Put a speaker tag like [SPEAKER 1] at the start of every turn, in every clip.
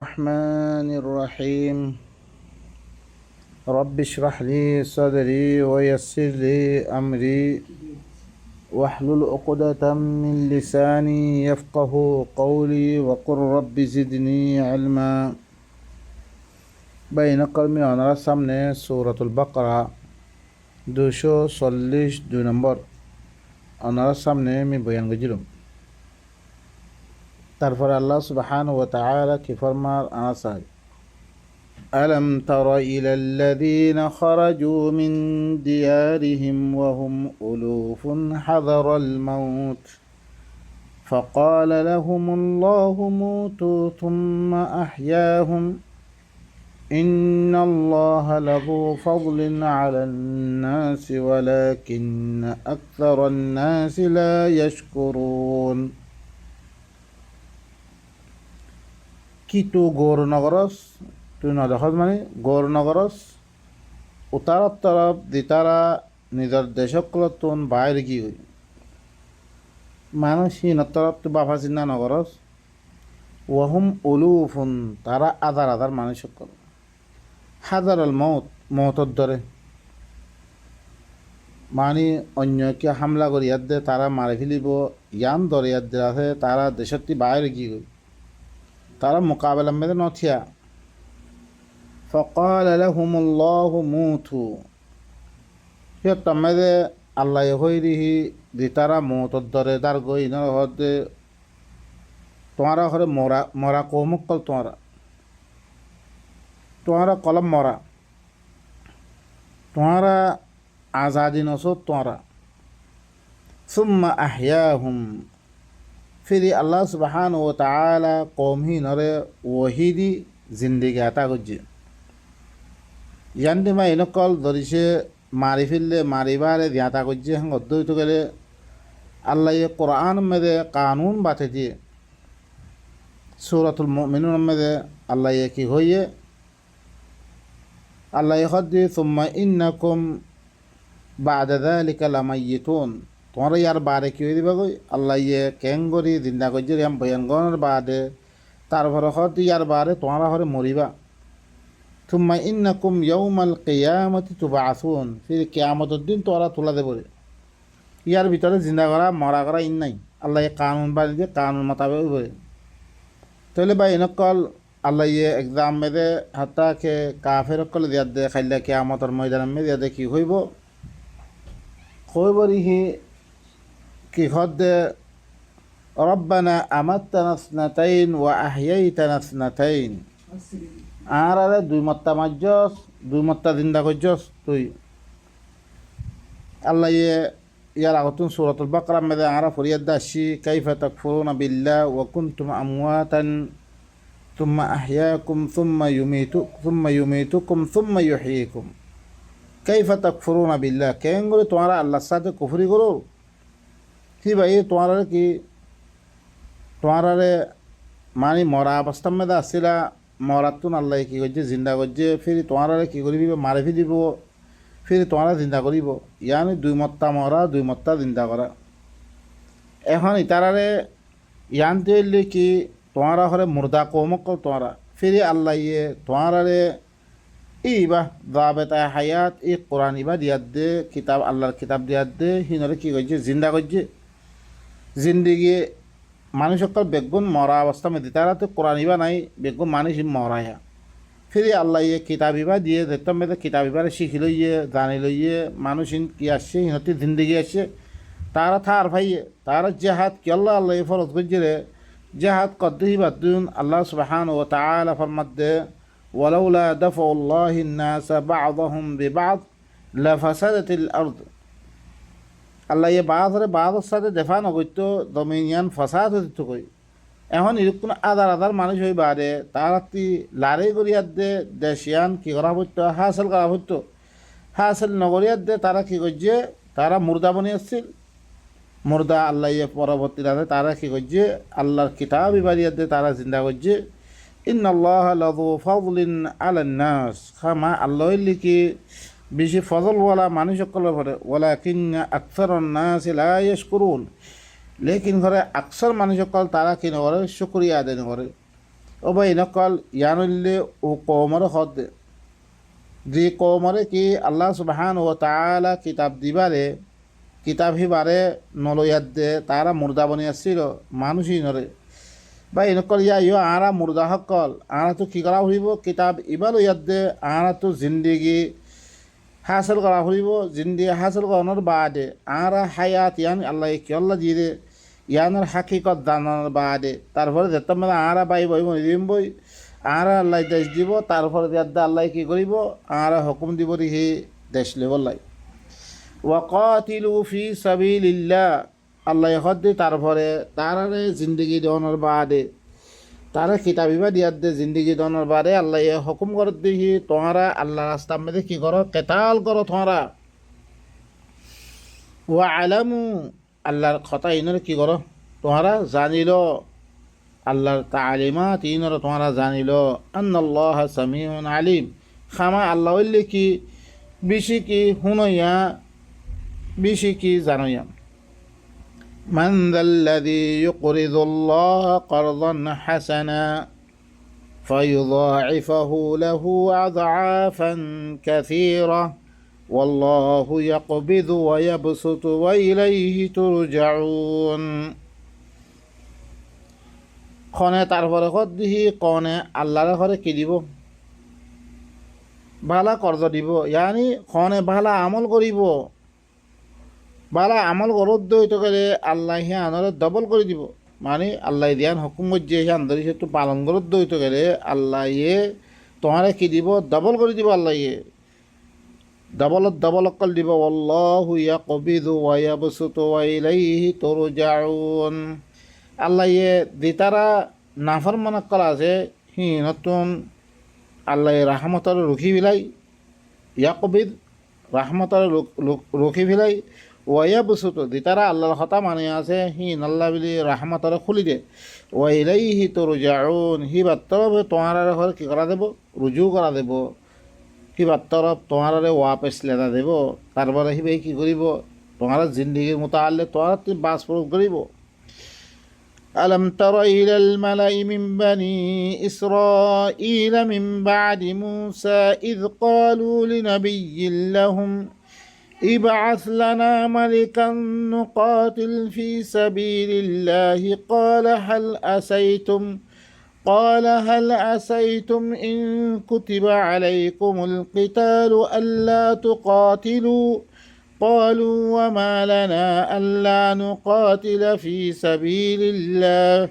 [SPEAKER 1] الرحمن الرحيم رب اشرح لي صدري ويسر لي أمري واحلل عقدة من لساني يفقه قولي وقل رب زدني علما بين قلبي ونرى সামনে সূরাতুল বাকারা 242 নম্বর ওনার সামনে আমি বয়ান করেছিলাম। তারপর আল্লাহ সুবহানাহু ওয়া তাআলা কি ফরমার আনাসাই ألم تر إلى الذين خرجوا من ديارهم وهم ألوف حذر الموت فقال لهم الله موتوا ثم أحياهم إن الله لذو فضل على الناس ولكن أكثر الناس لا يشكرون কিটু গৌরনগরস তুই নদখত মানে গৌরনগরস উত্তর তরফ দিতারা নিজের দেশকলতুন বাইর গিয়ে মানুষ তরফ তো বাফা চিন্না নগরস ওয়াহুম উলুফুন তারা আধার আধার মানুষ সকল হাজার আল মৌতর দরে মানে অন্যকে হামলা করি ইয়াদ দে তারা মারি ফেলিব ইয়ান দরে ইয়াদ দে আছে তারা দেশটি বাইরে গিয়ে তারা মোকাবেলা মেয়েদের নথিয়া فقال لهم الله موتوا মেয়েদে আল্লাহ হইরিহি দি তারা মৌতর দরে দার গই না হতে তোমারা ঘরে মরা মরা কৌমকল তোমারা কলম মরা তোমারা আজাদি নসো তোমারা সুম্মা আহয়াহুম फिर अल्लाह सुब्हानहु व तआला कौम ही नरे वहीदी जिंदगी आता गुज्जे यानी मैं इनकल दरिशे मारी फिल्ले मारी बारे दियाता गुज्जे हम अद्दो तो गले अल्लाह ये कुरान में दे कानून बातें दिए सूरतुल मुमिनून में दे अल्लाह ये की होइए अल्लाह ये खद्दी सुम्मा इन्नकुम बाद ज़ालिका लमय्यितून তোমার ইয়ার বারে কি হয়ে দিবা গই আল্লাহ ইয়ে কেঙ্গরি জিন্দা করছে এম ভয়ঙ্কর বাদে তারপরে হত ইয়ার বারে তোমার হরে মরিবা থুম্মা ইন্নাকুম ইয়াউমাল কিয়ামাতি তুবাসুন ফির কিয়ামতের দিন তোরা তোলা দেব ইয়ার ভিতরে জিন্দা করা মরা করা ইন নাই আল্লাহ কানুন বাড়ি দিয়ে কানুন মোতাবেক হইবে তাহলে ভাই এনেকল আল্লাহ ইয়ে এক্সাম মেদে হাত্তা কে কাফের কল দিয়া দে খাইলে কিয়ামতের ময়দান মে দিয়া দে কি হইব খবরিহি কি হদ রব্বানা আমাত্তানা স্নাতাইন ওয়া আহইয়াইতানা স্নাতাইন আর আরে দুই মত্তা মাজস দুই মত্তা জিন্দা করছস তুই আল্লাহ ইয়ার আগতুন সূরাতুল বাকারা মধ্যে আরা ফরিয়াদ দাসি কাইফা তাকফুরুনা বিল্লাহ ওয়া কুনতুম আমওয়াতান থুম্মা আহইয়াকুম থুম্মা ইউমীতুকুম থুম্মা ইউহয়িকুম কাইফা তাকফুরুনা বিল্লাহ কেন করে তোমরা আল্লাহর সাথে কুফরি করো কি ভাই তোমার কি তোমার মানে মরা অবস্থার মধ্যে আসছিলা মরাতুন আল্লাহ কি করছে জিন্দা করছে ফির তোমার কি করিব মারে ফি দিব ফির তোমার জিন্দা করিব ইয়ানি দুই মত্তা মরা দুই মত্তা জিন্দা করা এখন ইতারারে ইয়ান দিলে কি তোমার হরে মুর্দা কৌমক তোমারা ফির আল্লাহ ইয়ে তোমার ইবা দাবেতা হায়াত ই কোরআন ইবা দিয়াত দে কিতাব আল্লাহর কিতাব দিয়াত দে হিনরে কি করছে জিন্দা করছে জিন্দিগি মানুষ সকল বেগুন মরা অবস্থা মেদি তারা তো কোরআন ইবা নাই বেগুন মানুষ মরায়া ফিরে আল্লাহ ইয়ে কিতাব ইবা দিয়ে দেখতাম মেয়েদের কিতাব ইবারে শিখি লইয়ে জানি লইয়ে মানুষ কি আসছে হিনতি জিন্দিগি আসছে তারা থার ভাইয়ে তারা জেহাদ কি আল্লাহ আল্লাহ ফরজ করছে রে জেহাদ কদ্দি বাদুন আল্লাহ সুবহানাহু ওয়া তাআলা ফরমাত দে ولولا دفع الله الناس بعضهم ببعض لفسدت الأرض আল্লাহ ইয়ে বাদের সাথে দেফা নগত্য দমিনিয়ান ফসাদ হতে কই এখন এরকম আদার আদার মানুষ হই বাদে তারাতি লারে গড়িয়ার দে দেশিয়ান কি করা হতো হাসিল করা হতো হাসিল নগরিয়ার দে তারা কি করছে তারা মুর্দা বনি আসছিল মুর্দা আল্লাহ ইয়ে পরবর্তী রাতে তারা কি করছে আল্লাহর কিতাব ইবারিয়ার দে তারা জিন্দা করছে ইন্নাল্লাহ লাযু ফাদলিন আলান নাস খামা আল্লাহ লিকি বেশি ফজলওয়ালা মানুষ সকলের পরে ওয়ালাকিন্না আকসারুন নাস লা ইয়াশকুরুন লেকিন ঘরে আকসার মানুষ সকল তারা কি করে শুকরিয়া আদায় করে ও ভাই নকল ইয়ানুল্লে ও কৌমর হদ যে কৌমরে কি আল্লাহ সুবহান ও তাআলা কিতাব দিবারে কিতাব হিবারে নলয়াত দে তারা মুর্দা বনি আসছিল মানুষই নরে বা এনেকল ইয়া ইয় আরা মুর্দা সকল আরা তো কি করা হইব কিতাব ইবাল ইয়াত দে আরা তো জিন্দিগি হাসিল করা হইব জিন্দিগি হাসিল করানোর বাদে আরা হায়াত ইয়ান আল্লাহ কি আল্লাহ দিয়ে ইয়ানোর হাকিকত জানানোর বাদে তারপরে যেতাম মানে আরা বাই বই দিম বই আরা আল্লাহ দেশ দিব তারপরে ইয়াদ্দা আল্লাহ কি করিব আরা হুকুম দিব হি দেশ লেবল্লাই ওয়াকাতিলু ফি সাবিলিল্লাহ আল্লাহ হদ্দে তারপরে তারারে জিন্দগি দেওয়ানোর বাদে তারা কিতাবিবা দিয়ার দে জিন্দগি দেওয়ানোর বাদে আল্লাহ হুকুম করে দেখি তোমরা আল্লাহ রাস্তা মধ্যে কি করো কেতাল করো তোমরা ওয়া আলামু আল্লাহর কথা ইনর কি করো তোমরা জানিল আল্লাহর তালিমাত ইনর তোমরা জানিল আন্নাল্লাহ সামিউন আলিম খামা আল্লাহ কি বেশি কি হুনইয়া বেশি কি জানইয়া من ذا الذي يقرض الله قرضا حسنا فيضاعفه له أضعافا كثيرة والله يقبض ويبسط وإليه ترجعون খনে তারপরে কত দিহি কনে আল্লাহর ঘরে কি দিব ভালা কর্জ দিব ইয়ানি খনে ভালা আমল করিব বালা আমল করত দইতে গেলে আল্লাহ হে আনরে ডবল করে দিব মানে আল্লাহ দিয়ান হুকুম যে হে আন্দরি সেটু পালন করত দইতে গেলে আল্লাহ ইয়ে তোমারে কি দিব ডবল করে দিব আল্লাহ ইয়ে ডবল অকল দিব আল্লাহু ইয়াকবিদু ওয়া ইয়াবসুতু ওয়া ইলাইহি তুরজাউন আল্লাহ ইয়ে দিতারা নাফরমান কল আছে হি নতুন আল্লাহ রাহমতর রুখি বিলাই ইয়াকবিদ রাহমতর রুখি বিলাই ওয়া বসুত দিতারা আল্লাহর কথা মানে আছে হি আল্লাহ বিলি রাহমতরে খুলি দে ওয়া ইলাইহি তুরজাউন হি বাত্তরফ তোমার ঘর কি করা দেব রুজু করা দেব হি বাত্তরফ তোমার ওয়াপেস লেদা দেব তারপরে হিবে কি করিব তোমার জিন্দিগির মতো আনলে তোমার তুমি বাস প্রয়োগ করিব ألم تر إلى الملأ من بني إسرائيل من بعد موسى إذ قالوا لنبي لهم ابعث لنا ملكا نقاتل في سبيل الله قال هل أسيتم إن كتب عليكم القتال ألا تقاتلوا قالوا وما لنا ألا نقاتل في سبيل الله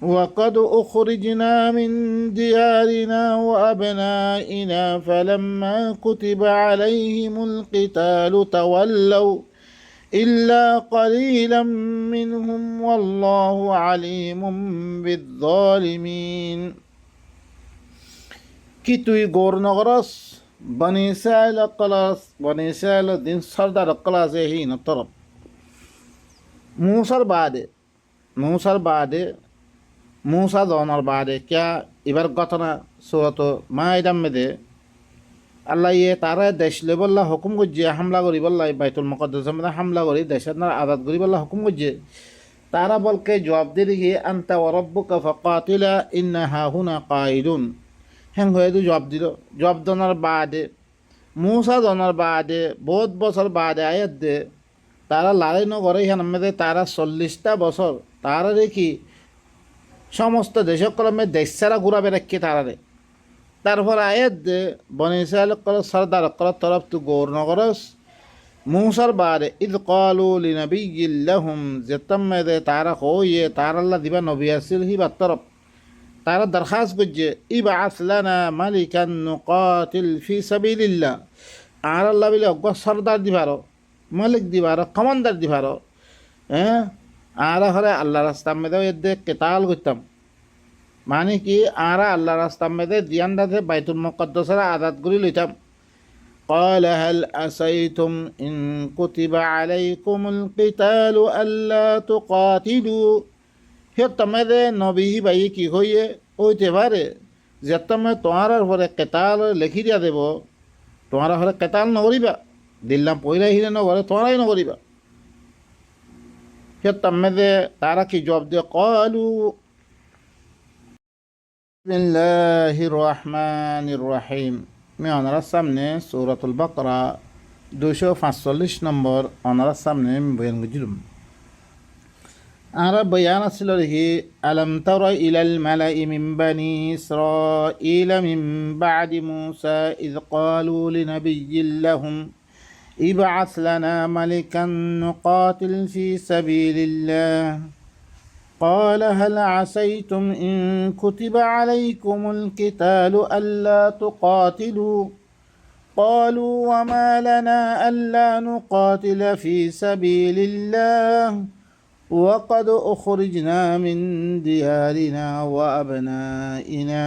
[SPEAKER 1] وقد أخرجنا من ديارنا وأبنائنا فلما كتب عليهم القتال تولوا إلا قليلا منهم والله عليم بالظالمين কি তুই গৌরনগরস বনি ইসরাইল ক্লাস বনি ইসরাইল দিন সর্দার ক্লাস হি নতরফ मूसर बादे मूसा दोनों बादे क्या इबर घटना सूरत माइदा में दे अल्लाह ये तारा देश लेबल्ला हुकुम गुज्जे हमला करी बल्ला बैतुल मुक़द्दस में हमला करी देशना आज़ाद करी बल्ला हुकुम गुज्जे तारा बल के जवाब दे रही अंत व रब्बुका फ़क़ातिला इन्ना हुना क़ाइदुन हेंग होए तो जवाब दोनों बादे मूसा दोनों बादे बहुत बছর बादे आयत दे तारा लड़ाई न करे में तारा 40টা বছর तारा देखी समस्त देशक्रमे देश छाड़ा घुराबे रखे तारारे तारपर आयत दे बनी इस्राएल सरदार तरफ तू गौर नगरस मूसार बारे इद कालू लिनबिय्यिन लहुम जतम में दे तारा हो ये तारा दिबा नबी आसिल ही तरफ तारा दरखास्त गुज्जे इबअस लना मलिकन नुकातिल फी सबीलिल्लाह आर अल्लाह बिले अग्वा सरदार दिबारो मलिक दिबारो कमांडर दिबारो आरा हरे अल्लाह रास्ता में दे दे किताल गुत्तम माने कि आरा अल्लाह रास्ता में दे दियान दे बैतुल मुक़द्दसरा आज़ाद करी लइताम قال هل أسيتم إن كتب عليكم القتال ألا تقاتلوا হে তমেদে নবী ভাই কি হইয়ে ওইতে পারে যে তুমি তোমার ঘরে কেতাল লিখি দিয়া দেব তোমার ঘরে কেতাল নকরিবা দিল্লাম পয়লা হিরে নগরে তোমারাই নকরিবা হে তমেদে তারা কি জবাব দিয়ে কলু বিসমিল্লাহির রহমানির রহিম। আমি ওনার সামনে সূরাতুল বাকরা 245 নম্বর ওনার সামনে আমি বয়ান করছিলাম। আর বয়ান ছিল রেখি আলম তারা ইলাল মালাই মিন বানি ইসরাঈল মিন বাদি মূসা ইয ক্বালু লিনাবিয়্যিন লাহুম ইবআথ লানা মালিকান নুকাতিল ফি সাবিলিল্লাহ قال هل عسيتم إن كتب عليكم القتال ألا تقاتلوا قالوا وما لنا ألا نقاتل في سبيل الله وقد أخرجنا من ديارنا وأبنائنا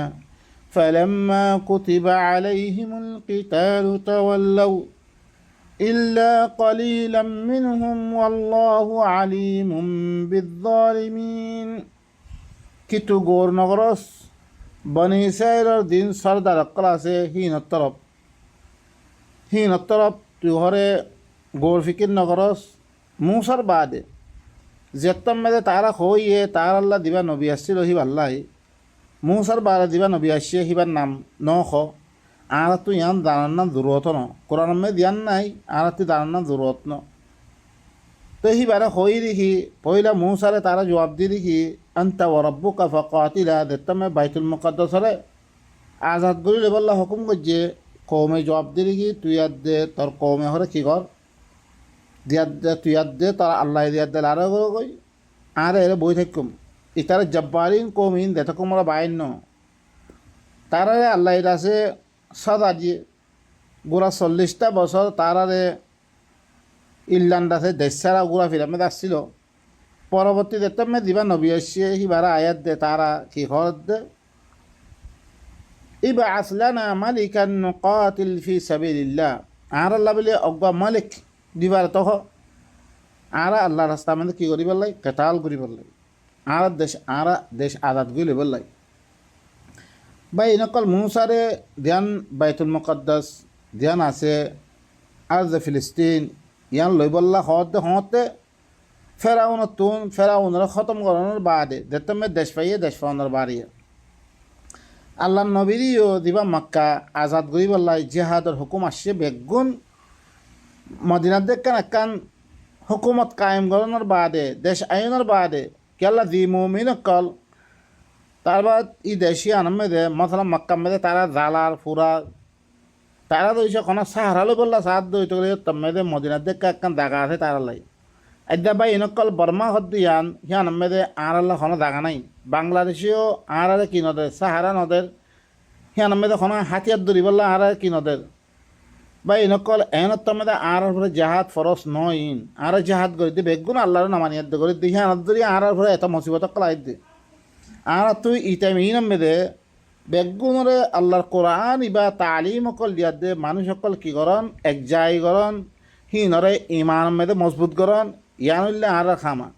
[SPEAKER 1] فلما كتب عليهم القتال تولوا إلا قليلا منهم والله عليم بالظالمين কিতু গোর নগরস বনি ইসরাইলের দিন সর্দার ক্লাসে হীনতরফ তুই ঘরে গোর ফিকির নগরস মুসার বাদে যেতম মেদে তারা হইয়ে তার আল্লাহ দিবা নবী আসছিল হিব আল্লাহ মুসার বারে দিবা নবী আসছে হিবার নাম নখ আর তুই ইয়ান দানার নাম জরুরত ন কোরআন মে দিয়ান নাই আর তুই দানার নাম জরুরত ন তো হিবারে হই দেখি পয়লা মুসারে তারা জবাব দি দেখি আন্তা ও রব্বুকা ফাকাতিলা দেতমে বাইতুল মুকাদ্দাসরে আজাদ করি লেবল্লা হুকুম করছে কৌমে জবাব দি দেখি তুই আর দে তোর কৌমে হরে কি কর দিয়ার দে তুই আর দে তার আল্লাহ দিয়ার দে আরো কই আর এর বই থাকুম ইতারে জব্বারিন কৌমিন দেখ কুমরা বাইন ন তারারে আল্লাহ আছে সাদা দিয়ে গোড়া 40টা বছর তারারে ইল্লান্ডাতে দেশ ছাড়া ঘোরা ফিরামে আসছিল পরবর্তীতে তেমনি দিবা নবী আসছে সিবারা আয়াত দে তারা কি খরচ দে ইবা আসলানা মালিকান নুকাতিল ফি সাবিলিল্লাহ আর আল্লাহ বলে অজ্ঞা মালিক দিবার তহ আর আল্লাহ রাস্তা আমাদের কি করিবার লাই কেতাল করিবার লাই আর দেশ আজাদ করি লেবার লাই বা এনেকল মুসারে ধ্যান বাইতুল মুকাদ্দাস ধ্যান আছে আর যে ফিলিস্তিন ইয়ান লইবল্লা হতে ফেরাউনের খতম করানোর বাদে দেতমে দেশ পাইয়ে দেশ পাওয়ানোর বাড়িয়ে আল্লাহ নবীরও দিবা মক্কা আজাদ গরিবল্লাই জিহাদের হুকুম আসছে বেগুন মদিনার দেখেন একখান হুকুমত কায়েম করানোর বাদে দেশ আইনের বাদে কেল্লা দি মুমিন কল তারপর ই দেশি আনমেদে মশলা মক্কা মেদে তারা জালার ফুরা তারা তো ইসে কোনো সাহারালো বললা সাহায্য হইতে গেলে তমেদে মদিনার দেখে একখান জায়গা আছে তারা লাই আদ্যা ভাই ইনকল বর্মা হদ্দি হিয়ান মেদে আর আল্লাহ কোনো জায়গা নাই বাংলাদেশেও আর আরে কি নদের সাহারা নদের হিয়ান মেদে কোনো হাতিয়ার দরি বললা আর কি নদের বা ইনকল এনত তমেদে আর ভরে জাহাদ ফরস নইন আর জাহাদ করে দি বেগুন আল্লাহর নামানিয়াত করে দি হিয়ান দরি আর ভরে এত মুসিবত কলাই দি আর তুই ইটাইম ইনমেদে বেগুনরে আল্লাহর কোরআন ইবা তালিম অকল দিয়াত দে মানুষ সকল কি করন এক যাই করন হিনরে ইমান মেদে মজবুত করন ইয়ান উল্লে আর খামা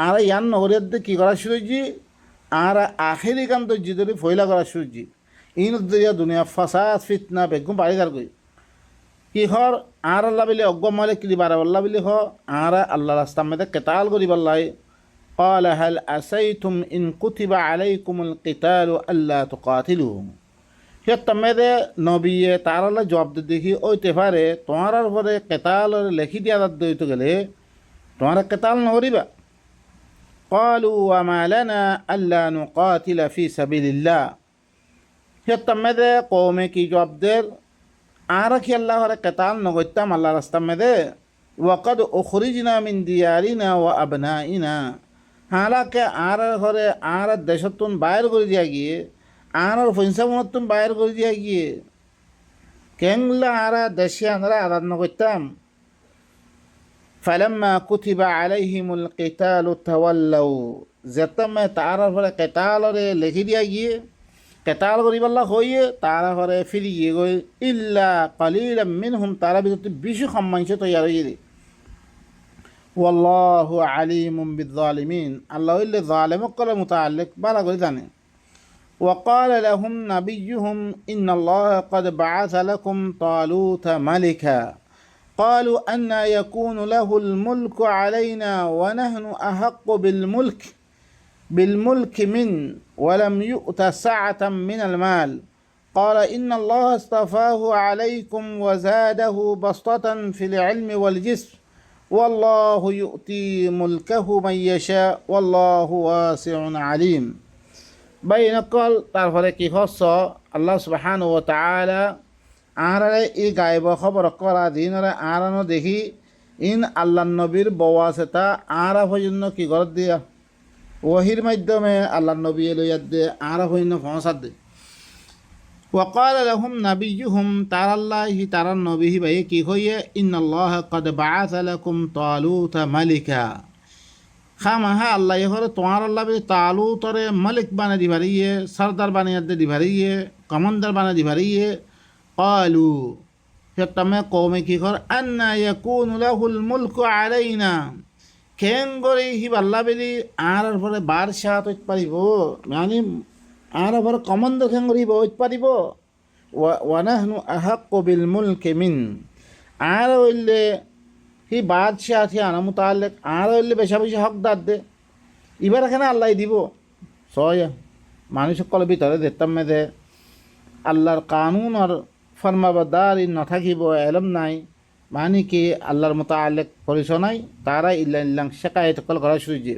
[SPEAKER 1] আর ইয়ান নহরিয়াত দে কি করা শুরুজি আর আখেরি কাম তো জিদরি ফয়লা করা শুরুজি ইন দরিয়া দুনিয়া ফাসাদ ফিতনা বেগুন বাড়ি দার গই কি হর আর আল্লাহ বিলে অজ্ঞ মালে কি বারা আল্লাহ বিলে হ আর আল্লাহ রাস্তা মেদে কেতাল করি বললাই قال هل عسيتم إن كتب عليكم القتال ألا تقاتلوا তমেদে নবীয়ে তারালে জবাব দেখি ওইতে পারে তোমার পরে কেতাল লেখি দিয়া দইতে গেলে তোমার কেতাল নকরিবা قالوا وما لنا ألا نقاتل في سبيل الله তমেদে কৌমে কি জবাব দের আর কি আল্লাহ কেতাল নগইতাম আল্লাহ রাস্তা মেদে وقد أخرجنا من ديارنا وأبنائنا হালাকে আর ঘরে আর দেশতুন বাইর করে দিয়া গিয়ে আর পয়সামতুন বাইর করে দিয়া গিয়ে কেংলা আর দেশে আমরা আরাধনা করতাম ফালাম্মা কুতিবা আলাইহিমুল কিতালু তাওয়াল্লাউ যেতমে তার ঘরে কেতালরে লিখি দিয়া গিয়ে কেতাল করিবাল্লা হইয়ে তার ঘরে ফিরি গিয়ে গই ইল্লা কালিলাম মিনহুম তারা ভিতরে বেশি সম্মানিত তৈরি হয়ে والله عليم بالظالمين الله اللي ظالمك قال متعلق بلا غيظانه وقال لهم نبيهم إن الله قد بعث لكم طالوت ملكا قالوا أن يكون له الملك علينا ونحن أحق بالملك بالملك من ولم يؤت سعة من المال قال إن الله اصطفاه عليكم وزاده بسطة في العلم والجسم والله يؤتي ملكه من يشاء والله واسع عليم বাইনকল তারপরে কি হচ্ছ আল্লাহ সুবহানাহু ওয়া তাআলা আরারে এই গায়ব খবর করা দিনরে আরানো দেখি ইন আল্লাহ নবীর বওয়াসেতা আরা পর্যন্ত কি গর দিয়া ওহির মাধ্যমে আল্লাহ নবী লইয়া দে আরা পর্যন্ত পৌঁছাত দে وقال لهم نبيهم تعالى الله تعالى النبي ভাই কি হইয়ে إن الله قد بعث لكم طالوت ملكا খামাহা আল্লাহ হরে তোমার আল্লাহ তালুতরে মালিক বানা দিবারিয়ে সরদার বানিয়ে দিবারিয়ে কমান্ডার বানা দিবারিয়ে কালু তমে কৌমে কি কর আন্না ইয়াকুনু লাহুল মুলকু আলাইনা কেন গরি হি আল্লাহ বেলি আর পরে বাদশাহ হইতে পারিব মানে আর পরে কমান্ডার কেন গরি হইতে পারিব ওয়া নাহনু আহাক্কু বিল মুলকি মিন আর হইলে হি বাদশাহ আছে আনা মুতাল্লিক আর হইলে বেশা বেশি হকদার দে এবার এখানে আল্লাহ দিব সয় মানুষ সকলের ভিতরে দেখতাম মেদে আল্লাহর কানুন আর ফরমাবদার ন থাকিব এলম নাই মানে কি আল্লাহর মুতাল্লিক পরিচয় নাই তারা ইল্লা ইল্লাং শেখায়ত কল করা শুরু যে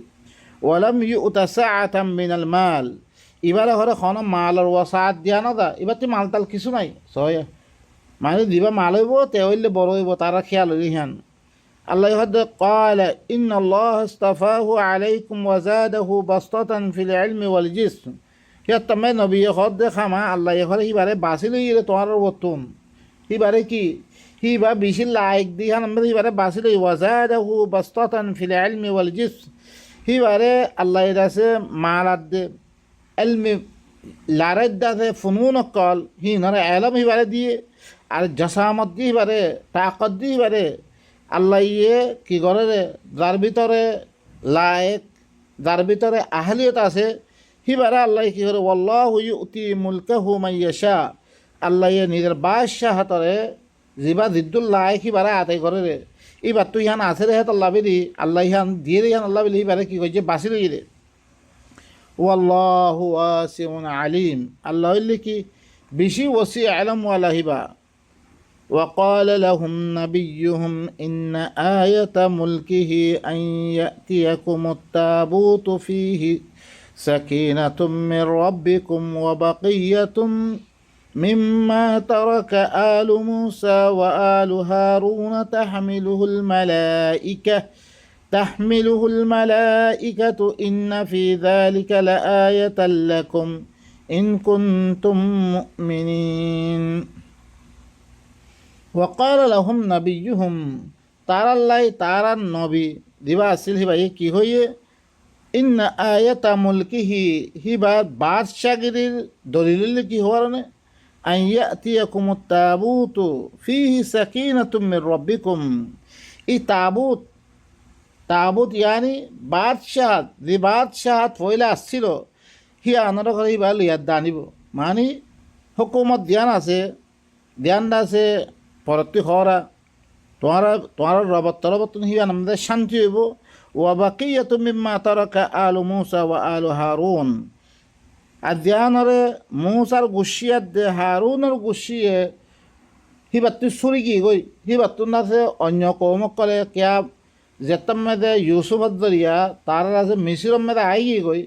[SPEAKER 1] ওয়ালাম ইউতা সাআতাম মিনাল মাল এবারে ঘরে খন মালের ওয়াসাত দিয়া না দা এবার তো মালতাল কিছু নাই সয় মানে দিবা মাল হইব তে হইলে বড় হইব তারা খেয়াল হইহান আল্লাহ قال إن الله اصطفاه عليكم وزاده بسطة في العلم والجسم তমে নবী হদ খামা আল্লাহ এখানে হিবারে বাসি লই গেলে তোমার বর্তন হিবারে কি হিবা বেশি লাইক দিহান আমরা হিবারে বাসি লই ওয়াজাদাহু বাসতাতান ফিল ইলমি ওয়াল জিসম হিবারে আল্লাহ এদাসে মালাদ দে ইলমি লারাদ দে ফুনুন কল হি নরে ইলম হিবারে দিয়ে আর জাসামত দিয়ে হিবারে তাকত দিয়ে হিবারে আল্লাহ ইয়ে কি করে রে যার ভিতরে লায়েক যার ভিতরে আহলিয়ত আছে হিবারে আল্লাহ কি করে ওয়াল্লাহু ইউতি মুলকাহু মান ইয়াশা আল্লাহ ইয়ে নিজের বাদশাহ হাতরে জিবা জিদ্দুল লায়েক হিবারে আতাই করে রে এবার তুই ইহান আছে রে হেত আল্লাহ বিলি আল্লাহ ইহান দিয়ে রে ইহান আল্লাহ বিলি হিবারে কি কইছে বাসি লই রে ওয়াল্লাহু ওয়াসিউন আলিম আল্লাহ হইলে কি বেশি ওসি ইলম ওয়ালা হিবা وقال لهم نبيهم إن آية ملكه أن يأتيكم التابوت فيه سكينة من ربكم وبقية مما ترك آل موسى وآل هارون تحمله الملائكة إن في ذلك لآية لكم إن كنتم مؤمنين وقال لهم نبيهم তারা আল্লাহ তারা নবী দিবা আসিল হিবা কি হইয়ে ইন্না আয়াতা মুলকিহি হিবা বাদশাগিরির দলিল কি হওয়ার নে আন ইয়াতিয়াকুমুত তাবুতু ফিহি সাকিনাতুম মির রাব্বিকুম এই তাবুত ইয়ানি বাদশাহ যে বাদশাহ হইলে আসছিল হি আনার ঘরে হিবা লিয়া দানিব মানে হুকুমত ধ্যান আছে পরবর্তী হওয়া তোমার রবত্তন হিবা আমাদের শান্তি হইব ওয়া বাকিয়াতু মিম্মা তারাকা আলু মুসা ওয়া আলু হারুন আর ধ্যানরে মুসার গুছিয়াত দে হারুনের গুছিয়ে হিবাত্তু সুরি কি গই হিবাত্তু আছে অন্য কৌমকলে কিয়া যেতাম মেদে ইউসুফত দরিয়া তার আছে মিসিরম মেদে আই গই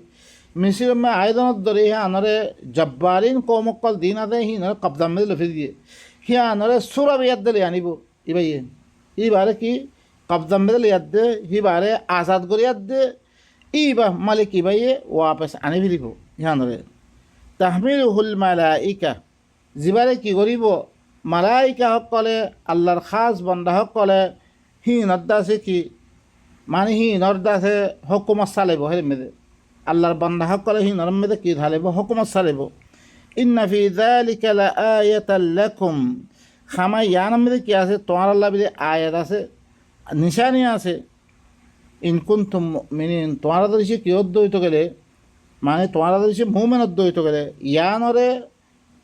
[SPEAKER 1] মিসিরম মে আয়দনত দরিয়া আনরে জব্বারিন কৌমকল দিন আছে হিনরে কবজা মেদে লফি দিয়ে হিয়ানরে সুরা বিয়াদ দিলে আনিব ইবাইয়ে ইবারে কি কবজা মেদে লিয়াদ দে হিবারে আজাদ করিয়াদ দে ইবা মালিক ইবাইয়ে ওয়াপস আনি ফিরিব হিয়ানরে তাহমিলুহুল মালাইকা যিবারে কি করিব মালাইকা সকলে আল্লাহর খাস বন্দা সকলে হিনত দাসে কি মানে হিনর দাসে হুকুমত চালিব হের মেদে আল্লাহর বন্দা সকলে হিনর মেদে কি ঢালিব হুকুমত চালিব ইন্না ফি যালিকা লাআয়াতাল লাকুম খামা ইয়ান মধ্যে কি আছে তোমার আল্লাহ বিদে আয়াত আছে নিশানি আছে ইন কুনতুম মুমিনিন তোমার দৃশ্যে কি অদ্বৈত গেলে মানে তোমার দৃশ্যে মুমিন অদ্বৈত গেলে ইয়ানরে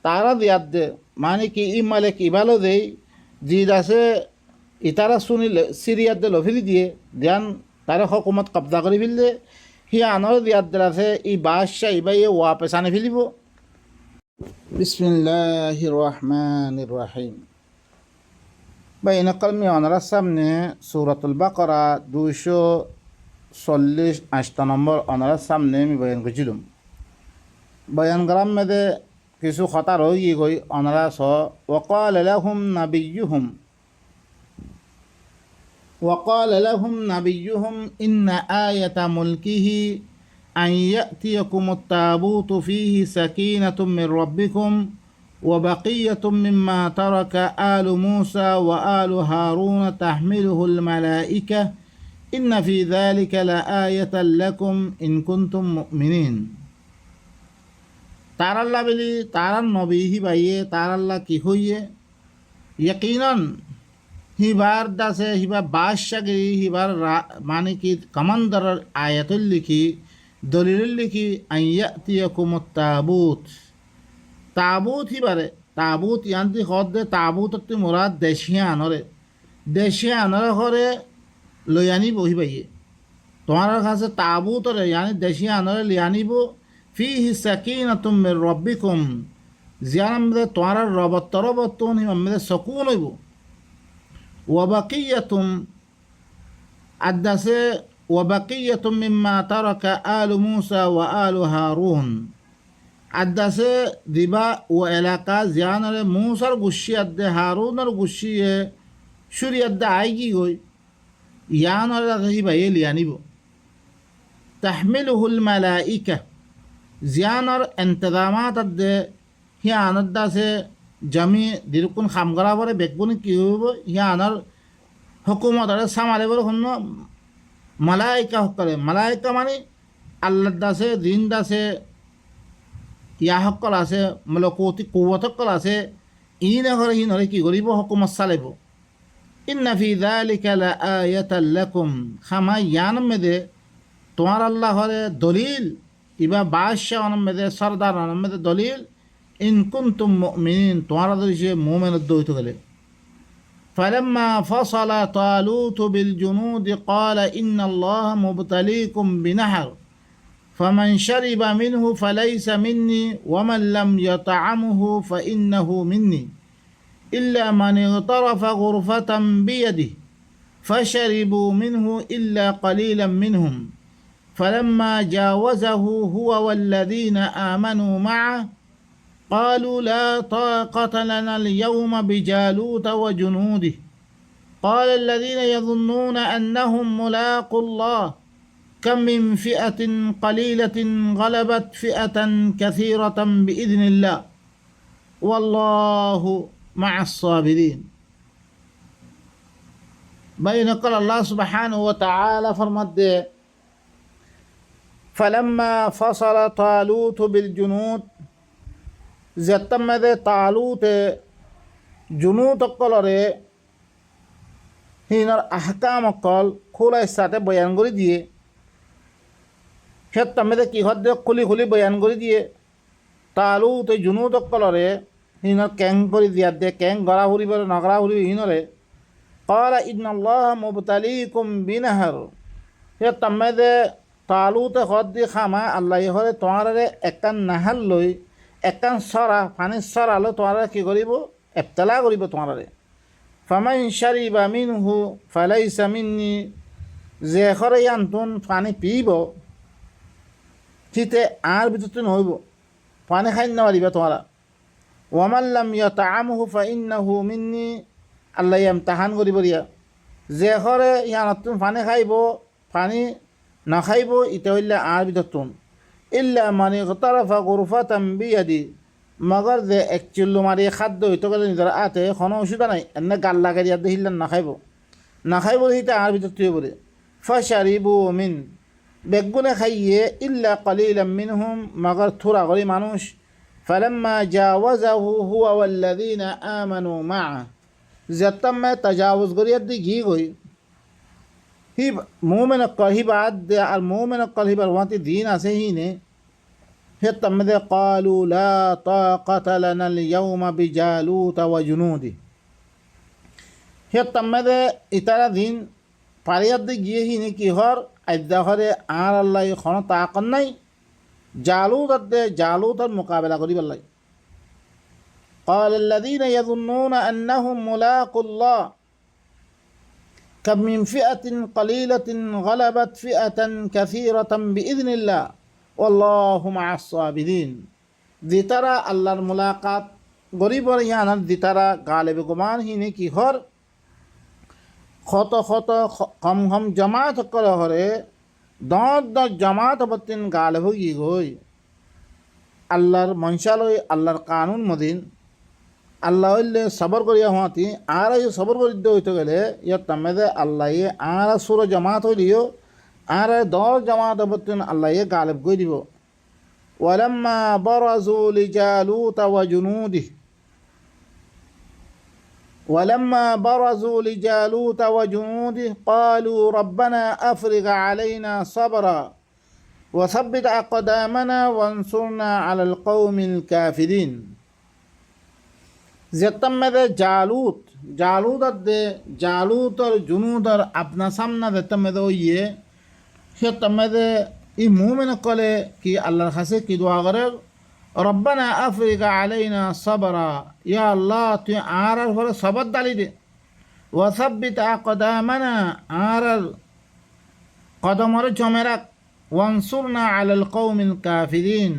[SPEAKER 1] তারা দিয়াত দে মানে কি ই মালিক ইবালো দেই জিদ আছে ইতারা শুনিলে সিরিয়াত দে লফিলি দিয়ে ধ্যান তারা হকুমত কবজা করে ফেললে হি আনর দিয়ার দ্বারাতে ই বাদশাহ ইবাইয়ে ওয়াপেস আনে ফেলিব। বিসমিল্লাহির রহমানির রহিম। ভাই নকলমি অনারার সামনে সূরাতুল বাকারা 240 নম্বর অনারার সামনে আমি বয়ান করছিলাম। বয়ান করার মধ্যে কিছু কথা রয়ে গই অনারা ওয়াকাল লাহুম নাবিয়্যুহুম وقال لهم نبيهم إن آية ملكه أن يأتيكم التابوت فيه سكينة من ربكم وبقية مما ترك آل موسى وآل هارون تحمله الملائكة إن في ذلك لآية لكم إن كنتم مؤمنين. তার আল্লাহ বলি তার নবী হিবাইয়ে তার আল্লাহ কি হইয়ে ইয়াকিনান হিবার দাসে হিবা বাদশাগিরি হিবার মানে কি কমান্দারের আয়াতুল লিখি দলিলুল লিখি আইয়াতিয়াকুমুত তাবুত তাবুত হিবারে তাবুত ইয়ান্তি হদ দে তাবুতটি মোরাদ দেশিয়া আনরে হরে লয়ানিব হিবাইয়ে তোমার কাছে তাবুতরে ইয়ানি দেশিয়া আনরে লিয়ানিব ফিহি সাকিনাতুম মির রব্বিকুম জিয়ান মে তোমার রবত তরবতুন হিমে সকুন হইব ওয়াবাকিয়াতুম আদাসে ওয়াবাকিয়াতুম মিম্মা তারাকা আলু মুসা ওয়া আলু হারুন আদাসে দিবা ও এলাকা জিয়ানরে মুসার গুশি আদে হারুনের গুশিয়ে সুরি আদে আইগি গই ইয়ানরে হিবাইয়ে লিয়ানিব তাহমিলুহুল মালাইকা জিয়ানর ইন্তজামাত আদে হিয়ানত দাসে জমি দিরকুন খামগরা পরে বেগুন কি হইব হিয়ানর হুকুমত আর সামালে বলে হন্য মালাইকা হকলে মালাইকা মানে আল্লাহ দাসে দিন দাসে ইয়া হকল আছে মলকুতি কুওয়াত হকল আছে ই নগরে হি নরে কি করিব হুকুমত চালিব। ইন্না ফি যালিকা লাআয়াতাল লাকুম খামা ইয়ান মেদে তোমার আল্লাহরে দলিল ইবা বাদশাহ মেদে সরদার মেদে দলিল ইন কুনতুম মুমিনিন তোমার দরিসে মুমিনের দইতে গেলে فلما فصل طالوت بالجنود قال إن الله مبتليكم بنهر فمن شرب منه فليس مني ومن لم يطعمه فإنه مني إلا من اغترف غرفة بيده فشربوا منه إلا قليلا منهم فلما جاوزه هو والذين آمنوا معه قالوا لا طاقة لنا اليوم بجالوت وجنوده قال الذين يظنون أنهم ملاقو الله كم من فئة قليلة غلبت فئة كثيرة بإذن الله والله مع الصابرين. بين قال الله سبحانه وتعالى فرمد فلما فصل طالوت بالجنود যেতমে তালুতে জুনুত অকলরে হিনর আহকাম অকল খোলা সাথে বয়ান করে দিয়ে সেতমে কি হদ্দে খুলি খুলি বয়ান করে দিয়ে তালুতে জুনুত অকলরে হিনর ক্যাং করে দিয়া দে ক্যাং গড়া ফুরিব নগড়া ফুরিব হিনরে ক্বালা ইন্নাল্লাহা মুবতালিকুম বিনাহর সেতমে তালুতে হদ্দি খামা আল্লাহ হরে তোমারে একান নাহাল লই একান সরা পানি সরালো তোমারা কি করিব এবতলা করিব তোমারে ফামান শারিবা মিনহু ফালাইসা মিন্নি যে খরে আনতুন পানি পিব শীতে আর ভিতরতে নহইব পানি খাই নারিবা তোমারা ওয়ামাল্লাম ইয়াতামহু ফাইন্নাহু মিন্নি আল্লাহ ইমতিহান করিব রিয়া যে খরে ইয়ানতুন পানি খাইব পানি নাখাইব ইতে হইলে আর ভিতরতুন ইল্লা মানে গতারফা গুরফাতাম বিয়াদি মগর যে এক চিল্লু মারি খাদ্য হইতে গেলে নিজের আতে কোনো অসুবিধা নাই এনে গাল লাগাই দিয়া দিহিলেন নাখাইব হিতে আর ভিতর তুই বলে ফাশারিবু মিন বেগুনে খাইয়ে ইল্লা কালিলাম মিনহুম মগর থোড়া করে মানুষ ফালাম্মা জাওয়াজাহু হুয়া ওয়াল্লাযীনা আমানু মা'আ যতমে তাজাউজ করিয়া দি ঘি গই হি মুমিন কহিবাদ দে আর মুমিন কহিবার ওয়াতি দিন আছে হি নে হে তমদে ক্বালু লা তাকাতা লানা আল ইয়াউমা বিজালুত ওয়া জুনুদি হে তমদে ইতারা দিন পারিয়াতে গিয়ে হিনি কি হর আদ্যা হরে আর আল্লাহ খন তাকন নাই জালুত আদে জালুতর মোকাবেলা করি পারলাই قال الذين يظنون أنهم ملاقو الله كم من فئة قليلة غلبت فئة كثيرة بإذن الله والله مع الصابرين দিতারা আল্লাহর মুলাকাত গরিবর ইয়ানার দিতারা গালেবে গুমান হিনে কি হর শত কম কম জামাত করে হরে দশ জামাত বতিন গালেব গি গই আল্লাহর মনসালয় আল্লাহর কানুন মদিন আল্লাহ হইলে সবর করিয়া হওয়াতি আর এই সবর করিদ্য হইতে গেলে ইয়ার তামেদে আল্লাহ আর সুর জামাত হইলিও আর 10 জামাত বতিন আল্লাহ গালেব গই দিব ولما برزوا لجالوت وجنوده ولما برزوا لجالوت وجنوده قالوا ربنا أفرغ علينا صبرا وثبت أقدامنا وانصرنا على القوم الكافرين زتمد جالوت جالوت الجنود अपना सामना زتمد ये زتمد ই মুমিন কলে কি আল্লাহর কাছে কি দোয়া করে রব্বানা আফরিকা আলাইনা সাবরা ইয়া আল্লাহ তুই আর ঘরে সবর দালি দে ওয়াসাব্বিত আকদামানা আর কদমরে জমে রাখ ওয়ানসুরনা আলাল কওমিল কাফিরিন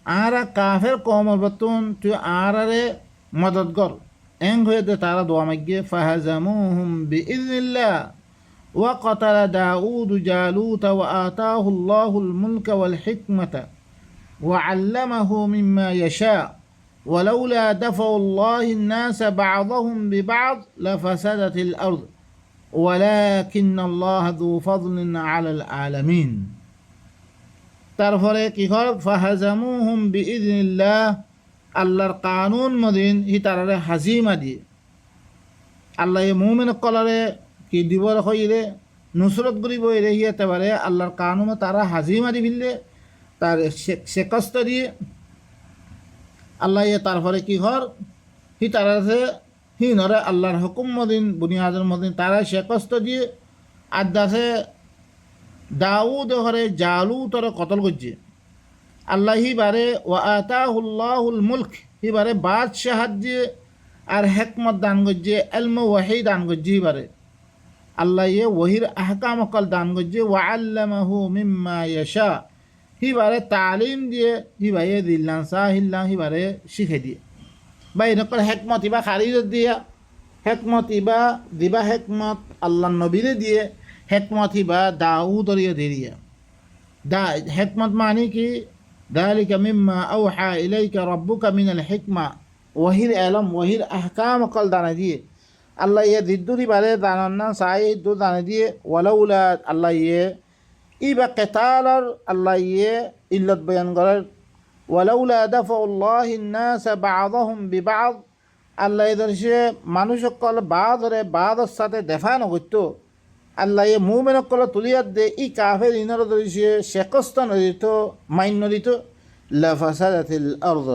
[SPEAKER 1] আর কাফের কওমের বতুন তুই আরে মদদ কর এং হয়ে দে তারা দোয়া মাগিয়ে ফাহাজামুহুম বিইذনিল্লাহ وقتل داود جالوت وآتاه الله الملك والحكمة وعلمه مما يشاء ولولا دفع الله الناس بعضهم ببعض لفسدت الأرض ولكن الله ذو فضل على العالمين তারপরে কি কর ফাহাজামুহুম বিইذনিল্লাহ আল্লাহর কানুন মদিন হি তারারে হাজিমা দিয়ে আল্লাহ মুমিন কলরে কি দিবর হইলে নুসরত করিব এরে হিয়াতে পারে আল্লাহর কানুমে তারা হাজি মারি ফেললে তার শেকস্ত দিয়ে আল্লাহ তারপরে কি হর হি তারা হি নরে আল্লাহর হুকুম মদিন বুনিয়াদের মদিন তারা শেকস্ত দিয়ে আদাসে দাউদ হরে জালুতরে কতল করছে আল্লাহ হি বারে ওয়া আতাহুল্লাহুল মুলক হি বারে বাদশাহাত দিয়ে আর হেকমত দান করছে ইলম ওয়াহি দান করছে হি বারে আল্লাহ ওহির আহকাম অকল দান করছে ওয়াল্লামাহু মিম্মা ইয়াশা হিবারে তালিম দিয়ে হিবাইয়ে দিল্লান সাহিল্লাম হিবারে শিখে দিয়ে বা এনেকল হেকমত ইবা খারিজত দিয়া হেকমত ইবা দিবা হেকমত আল্লাহ নবীরে দিয়ে হেকমত ইবা দাউদরিয়ে দিয়ে হেকমত মানে কি যালিকা মিম্মা আওহা ইলাইকা রাব্বুকা মিনাল হিকমা ওহির এলম ওহির আহকাম অকল দানা দিয়ে আল্লাহ দিদ্দুরি বারে দানান না সাই দু দানে দিয়ে ওয়ালাউলা আল্লাহ ইবা কেতালার আল্লাহ ইল্লত বয়ান করার ওয়ালাউলা দাফাউল্লাহিন নাস বা'দাহুম বিবা'দ আল্লাহ দর্শে মানুষ সকল বাদরে বাদর সাথে দেখা নগত্য আল্লাহ মুমিন সকল তুলিয়াত দে ই কাফের ইনর দর্শে শেকস্ত নদিত মাইন নদিত লাফাসাদাতিল আরদ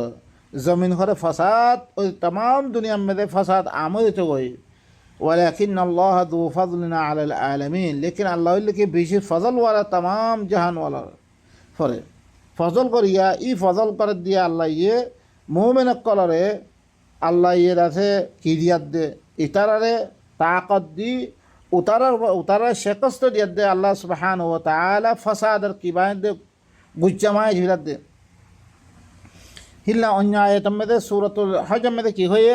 [SPEAKER 1] জমিন ঘরে ফাসাদ ওই तमाम দুনিয়া মধ্যে ফাসাদ আমদিত গই ولكن الله ذو فضل على العالمين लेकिन अल्लाह के बेशी फजल वाला तमाम जहान वाला फरे फजल करिया इ फजल कर दिया अल्लाह ये मोमिन कलरे अल्लाह ये रासे किरियत दे इतारे ताकत दी उतारा शिकस्त दिया दे अल्लाह सुब्हानाहु व तआला फसाद की बात दे गुज्जमाय हिरत दे हिल्ला अन्य आयत में दे सूरतुल हज में दे की होए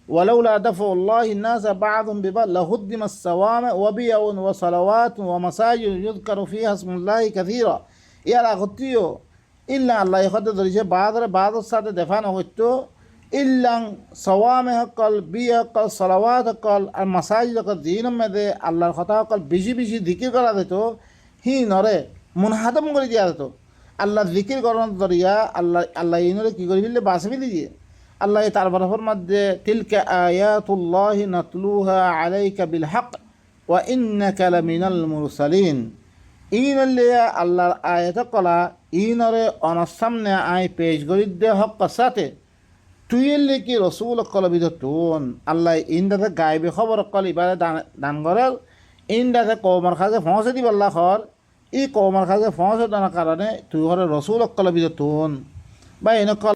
[SPEAKER 1] ولولا دفع الله الناس بعضهم ببعض لهدم الصوامع وبيع وصلوات ومساجد يذكر فيها اسم الله كثيرا يا غتيو إلا الله يخد درجة بعض السادة دفعنا هتو إلا صوامع قال بيع قال صلوات قال المساجد قال دين مده الله خطا قال بيجي ذكر করা দিত হি নরে মুনহাদম করে দিয়া দিত আল্লাহ জিকির করার দরিয়া আল্লাহ ইনরে কি করে ফেললে বাসে ফেলে দিয়ে আল্লাহ তার বরফর মধ্যে তিলকা আয়াতুল্লাহি নাতলুহা আলাইকা বিল হক ওয়া ইন্নাকা লামিনাল মুরসালিন ইনলিয়া আল্লাহর আয়াত কলা ইনরে অনসামনে আই পেশ করি দে হক সাথে তুইলে কি রসুল কল বিধতুন আল্লাহ ইনদাতে গায়বে খবর কল ইবারে দান করার ইন্দাতে কৌমার খাজে ফসে দিব আল্লাহ খর ই কৌমার খাজে ফসে দেওয়ার কারণে তুই ঘরে রসুল অক্কল বিদ তুন বা এনেকল